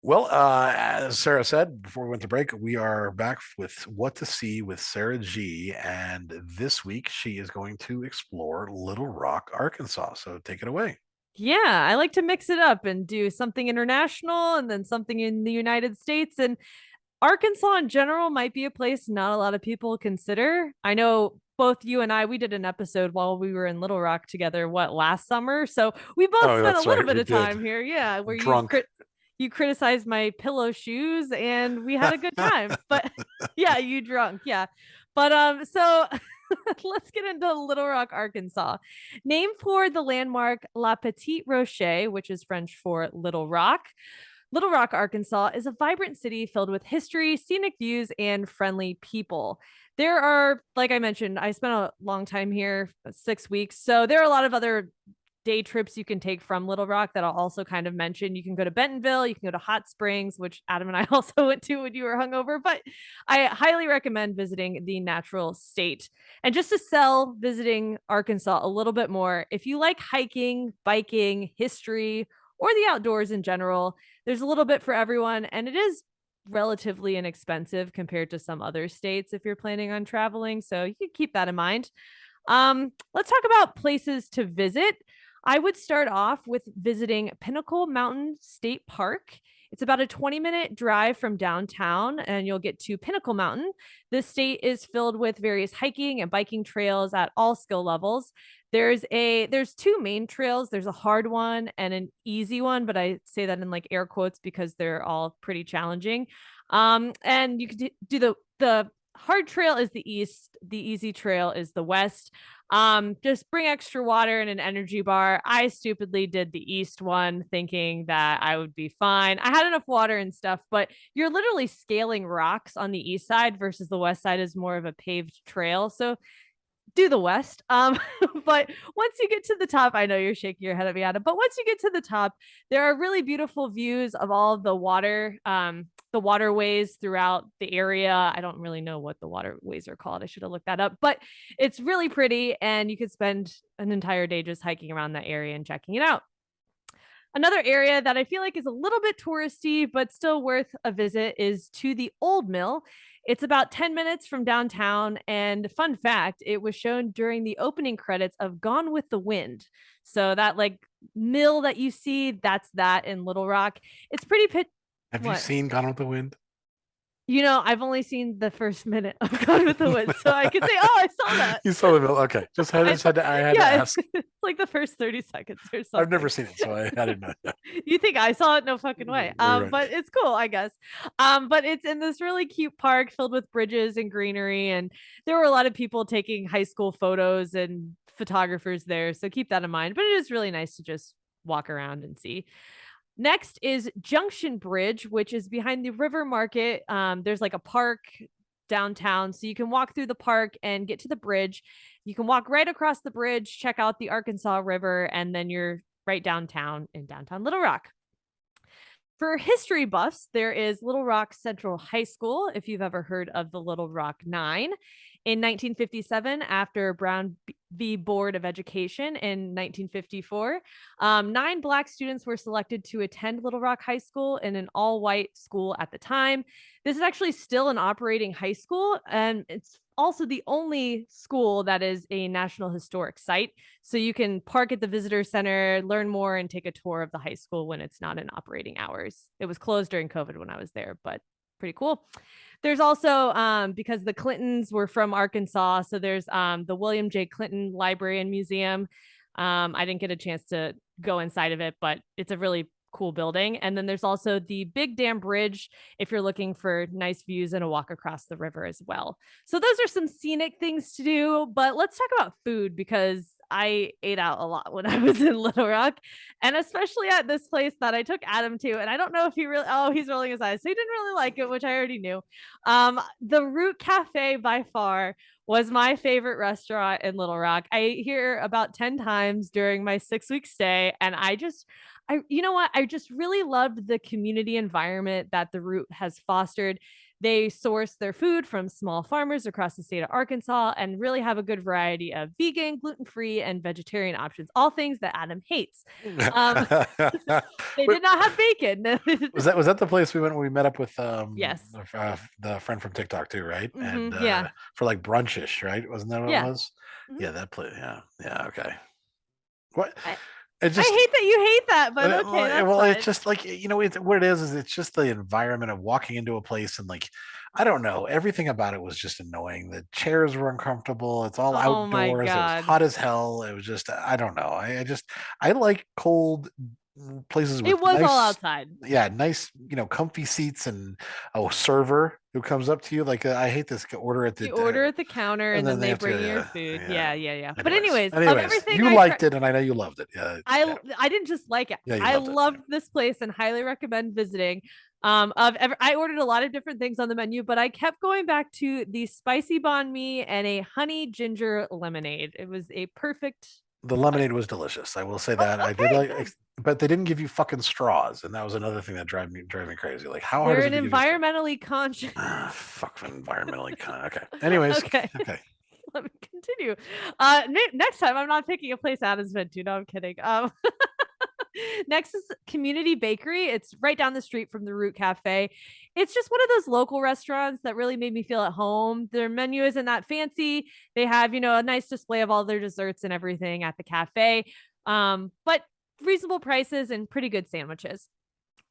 Well, as Sarah said before we went to break, we are back with What to See with Sarah G. And this week she is going to explore Little Rock, Arkansas. So take it away. Yeah, I like to mix it up and do something international and then something in the United States. And Arkansas in general might be a place not a lot of people consider. I know both you and I, we did an episode while we were in Little Rock together, last summer? So we both Oh, spent a that's little right. bit We of did. time here. Yeah, where Drunk. you criticized my pillow shoes and we had a good time. But yeah, you drunk. Yeah. But so let's get into Little Rock, Arkansas. Named for the landmark La Petite Roche, which is French for Little Rock. Little Rock, Arkansas is a vibrant city filled with history, scenic views, and friendly people. There are, like I mentioned, I spent a long time here, 6 weeks. So there are a lot of other day trips you can take from Little Rock that I'll also kind of mention. You can go to Bentonville, you can go to Hot Springs, which Adam and I also went to when you were hungover, but I highly recommend visiting the natural state. And just to sell visiting Arkansas a little bit more, if you like hiking, biking, history, or the outdoors in general, there's a little bit for everyone. And it is relatively inexpensive compared to some other states if you're planning on traveling. So you can keep that in mind. Let's talk about places to visit. I would start off with visiting Pinnacle Mountain State Park. It's about a 20-minute drive from downtown, and you'll get to Pinnacle Mountain. This state is filled with various hiking and biking trails at all skill levels. There's two main trails. There's a hard one and an easy one, but I say that in like air quotes because they're all pretty challenging. And you could do the hard trail is the east, the easy trail is the west. Just bring extra water and an energy bar. I stupidly did the east one thinking that I would be fine. I had enough water and stuff, but you're literally scaling rocks on the east side versus the west side is more of a paved trail. So do the west. But once you get to the top, I know you're shaking your head at me, Adam, but once you get to the top, there are really beautiful views of all of the waterways throughout the area. I don't really know what the waterways are called. I should have looked that up, but it's really pretty, and you could spend an entire day just hiking around that area and checking it out. Another area that I feel like is a little bit touristy, but still worth a visit is to the Old Mill. It's about 10 minutes from downtown. And fun fact, it was shown during the opening credits of Gone with the Wind. So that like mill that you see, that's that in Little Rock. It's pretty Have you what? seen Gone with the Wind? I've only seen the first minute of Gone with the Wind, so I could say, oh, I saw that. You saw the middle. Okay. I saw, I had to yeah, ask. like the first 30 seconds or I've never something. seen it, so I didn't know. You think I saw it? No fucking way. Right. But it's cool, I guess. But it's in this really cute park filled with bridges and greenery, and there were a lot of people taking high school photos and photographers there. So keep that in mind. But it is really nice to just walk around and see. Next is Junction Bridge, which is behind the river market. There's like a park downtown. So you can walk through the park and get to the bridge. You can walk right across the bridge, check out the Arkansas River, and then you're right downtown in downtown Little Rock. For history buffs, there is Little Rock Central High School, if you've ever heard of the Little Rock Nine. In 1957, after Brown v. Board of Education in 1954, nine Black students were selected to attend Little Rock High School in an all white school at the time. This is actually still an operating high school, and it's also the only school that is a National Historic Site. So you can park at the visitor center, learn more, and take a tour of the high school when it's not in operating hours. It was closed during COVID when I was there, but pretty cool. There's also because the Clintons were from Arkansas, so there's the William J. Clinton Library and Museum. I didn't get a chance to go inside of it, but it's a really cool building. And then there's also the Big Dam Bridge if you're looking for nice views and a walk across the river as well. So those are some scenic things to do, but let's talk about food because I ate out a lot when I was in Little Rock, and especially at this place that I took Adam to. And I don't know if he really, oh, he's rolling his eyes. So he didn't really like it, which I already knew. The Root Cafe by far was my favorite restaurant in Little Rock. I ate here about 10 times during my 6 week stay. And you know what? I just really loved the community environment that the Root has fostered. They source their food from small farmers across the state of Arkansas and really have a good variety of vegan, gluten-free, and vegetarian options, all things that Adam hates. Um, they Wait, did not have bacon. was that the place we went when we met up with Yes. the friend from TikTok too, right? And Yeah. for like brunchish, right? Wasn't that what it Yeah. was? Mhm. Yeah, that place. Yeah, yeah. Okay. What? I, It I just hate that you hate that, but okay, that's well, it's fine. just like what it is it's just the environment of walking into a place and like I don't know, everything about it was just annoying. The chairs were uncomfortable. It's all Oh my outdoors. It was god. hot as hell. It was just I don't know. I just I like cold places with It was all nice, outside. yeah, nice, comfy seats and a server who comes up to you like I hate this order at the You order at the counter and and then then they they have to bring you your food. yeah. Yeah, yeah, yeah. But Anyways, anyways, of anyways, everything you I tried, liked it and I know you loved it. Yeah, yeah, I didn't just like it. yeah, you I loved it. Yeah. loved this place and highly recommend visiting. I ordered a lot of different things on the menu, but I kept going back to the spicy banh mi and a honey ginger lemonade. It was a perfect The bite. lemonade was delicious. I will say Oh, that. I did okay, like, good. but they didn't give you fucking straws, and that was another thing that drive me crazy. Like, how hard They're is an it to give you straws? environmentally conscious. Ah, fuck environmentally con. Okay. Anyways, Okay. okay. Let me continue. Next time I'm not picking a place Adam's been to. No, I'm kidding. Next is Community Bakery. It's right down the street from the Root Cafe. It's just one of those local restaurants that really made me feel at home. Their menu isn't that fancy. They have, a nice display of all their desserts and everything at the cafe. But reasonable prices and pretty good sandwiches.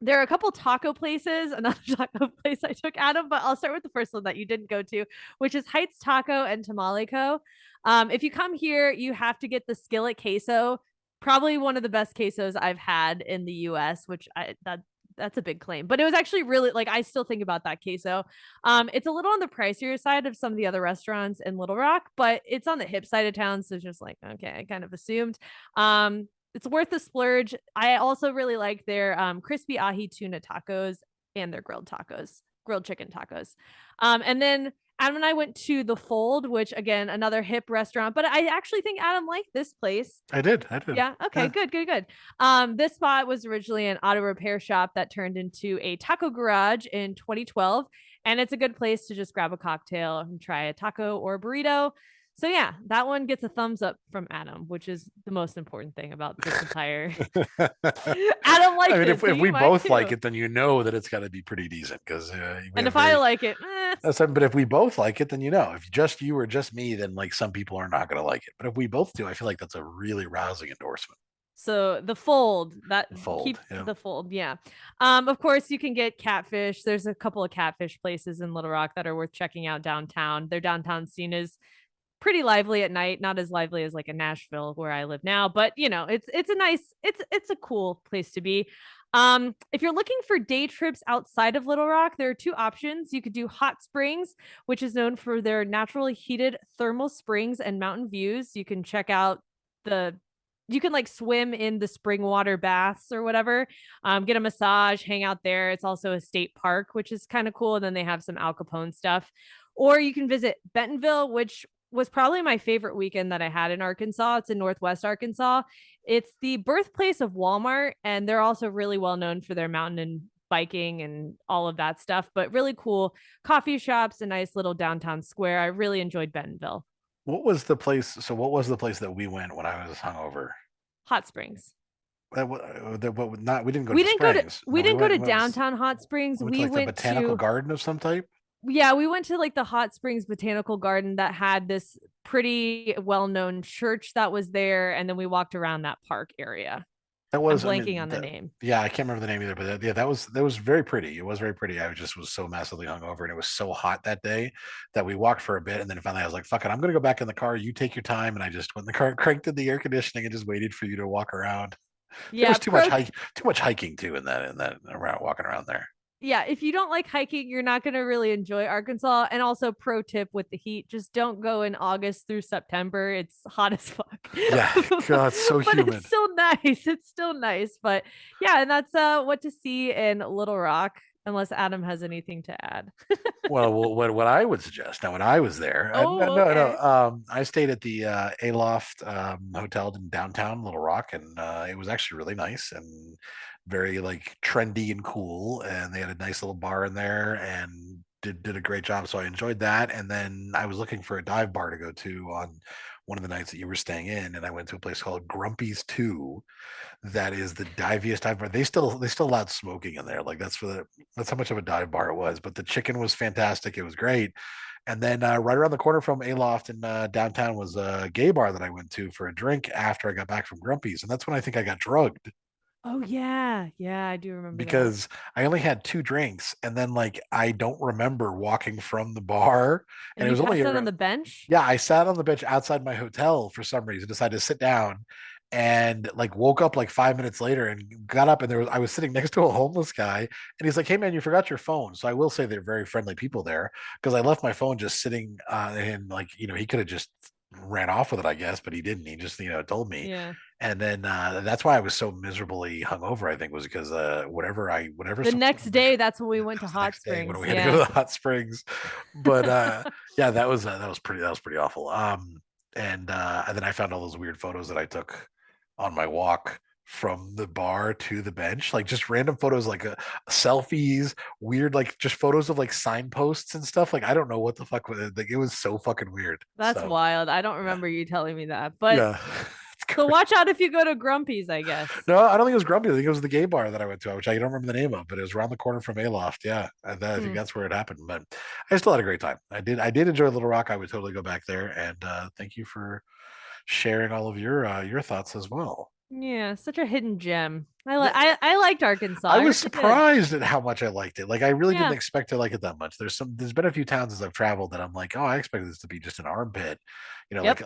There are a couple taco places, another taco place I took Adam, but I'll start with the first one that you didn't go to, which is Heights Taco and Tamale Co. If you come here, you have to get the skillet queso, probably one of the best quesos I've had in the US, which that's a big claim, but it was actually really like I still think about that queso. It's a little on the pricier side of some of the other restaurants in Little Rock, but it's on the hip side of town, so it's just like okay, I kind of assumed. It's worth the splurge. I also really like their crispy ahi tuna tacos and their grilled chicken tacos. And then Adam and I went to the Fold, which again, another hip restaurant, but I actually think Adam liked this place. I did. I did. Yeah. Okay. Yeah. Good. Good. Good. This spot was originally an auto repair shop that turned into a taco garage in 2012, and it's a good place to just grab a cocktail and try a taco or a burrito. So yeah, that one gets a thumbs up from Adam, which is the most important thing about this entire. Adam I liked mean, it, so if you we might both like too. it, then you know that it's got to be pretty decent because we And have if I very. like it, But if we both like it, then you know. If just you or just me, then like some people are not going to like it. But if we both do, I feel like that's a really rousing endorsement. so the Fold, that Fold. keep Yeah. the Fold, yeah. Of course you can get catfish. There's a couple of catfish places in Little Rock that are worth checking out downtown. Their downtown scene is pretty lively at night, not as lively as like a Nashville where I live now, but it's a nice, it's a cool place to be. If you're looking for day trips outside of Little Rock, there are two options. You could do Hot Springs, which is known for their naturally heated thermal springs and mountain views. You can check out the you can like swim in the spring water baths or whatever, get a massage, hang out there. It's also a state park, which is kind of cool. And then they have some Al Capone stuff. Or you can visit Bentonville, which was probably my favorite weekend that I had in Arkansas. It's in Northwest Arkansas. It's the birthplace of Walmart, and they're also really well known for their mountain and biking and all of that stuff, but really cool coffee shops, a nice little downtown square. I really enjoyed Bentonville. What was the place? So, what was the place that we went when I was hungover? Hot Springs. Not we didn't go to the Springs. We No, we didn't go went. to downtown Hot Springs. We went to We like the went botanical to garden of some type. yeah, we went to like the Hot Springs Botanical Garden that had this pretty well-known church that was there, and then we walked around that park area. That I'm was, I blanking mean, on the name. yeah, I can't remember the name either, but yeah, that was very pretty. It was very pretty. I just was so massively hungover, and it was so hot that day that we walked for a bit, and then finally I was like, "Fuck it, I'm gonna go back in the car. You take your time." And I just went in the car, cranked in the air conditioning, and just waited for you to walk around. There Yeah, was too much hiking too in that around walking around there. yeah, if you don't like hiking, you're not going to really enjoy Arkansas. And also, pro tip with the heat, just don't go in August through September. It's hot as fuck. Yeah, God, it's so But humid. it's still nice. It's still nice. But yeah, and that's what to see in Little Rock, unless Adam has anything to add. Well, what I would suggest now when I was there, no, Oh, no, no, okay. I stayed at the Aloft Hotel in downtown Little Rock, and it was actually really nice and very like trendy and cool. And they had a nice little bar in there, and did a great job. So I enjoyed that. And then I was looking for a dive bar to go to on one of the nights that you were staying in, and I went to a place called Grumpy's Two. That is the diviest dive bar. They still allowed smoking in there. Like that's how much of a dive bar it was. But the chicken was fantastic. It was great. And then right around the corner from Aloft in downtown was a gay bar that I went to for a drink after I got back from Grumpy's, and that's when I think I got drugged Oh yeah. Yeah, I do remember that. because I only had two drinks, and then like I don't remember walking from the bar, and And it you was only passed out on the bench? yeah, I sat on the bench outside my hotel for some reason, decided to sit down, and like woke up like 5 minutes later and got up, and I was sitting next to a homeless guy, and he's like, "Hey man, you forgot your phone." So I will say they're very friendly people there because I left my phone just sitting, and like he could have just ran off with it, I guess, but he didn't. He just told me, Yeah. and then that's why I was so miserably hungover. I think was because whatever The substance next of interest day, that's when we that went to was the Hot next day when Springs. we had to go to Yeah. the hot springs, but yeah, that was pretty awful. And then I found all those weird photos that I took on my walk from the bar to the bench, like just random photos, like selfies, weird, like just photos of like signposts and stuff. Like I don't know what the fuck was it. Like it was so fucking weird. That's So wild. I don't yeah, remember you telling me that. But yeah. It's so crazy. watch out if you go to Grumpy's, I guess. No, I don't think it was Grumpy. I think it was the gay bar that I went to, which I don't remember the name of, but it was around the corner from Aloft. Yeah, I think Hmm. that's where it happened. But I still had a great time. I did enjoy Little Rock. I would totally go back there. And thank you for sharing all of your thoughts as well. Yeah, such a hidden gem. I like Yeah, I liked Arkansas. I I was really did. surprised at how much I liked it. Like I really didn't Yeah. expect to like it that much. There's been a few towns as I've traveled that I'm like, oh, I expected this to be just an armpit, Yep.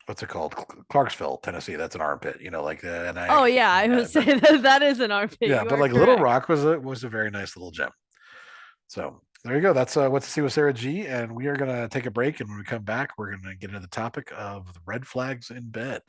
what's it called, Clarksville, Tennessee. That's an armpit, like and I Oh yeah, I would say but that that is an armpit. yeah, You but are like Little correct. Rock was a very nice little gem. So there you go. That's what to see with Sarah G. And we are gonna take a break, and when we come back, we're gonna get into the topic of the red flags in bed.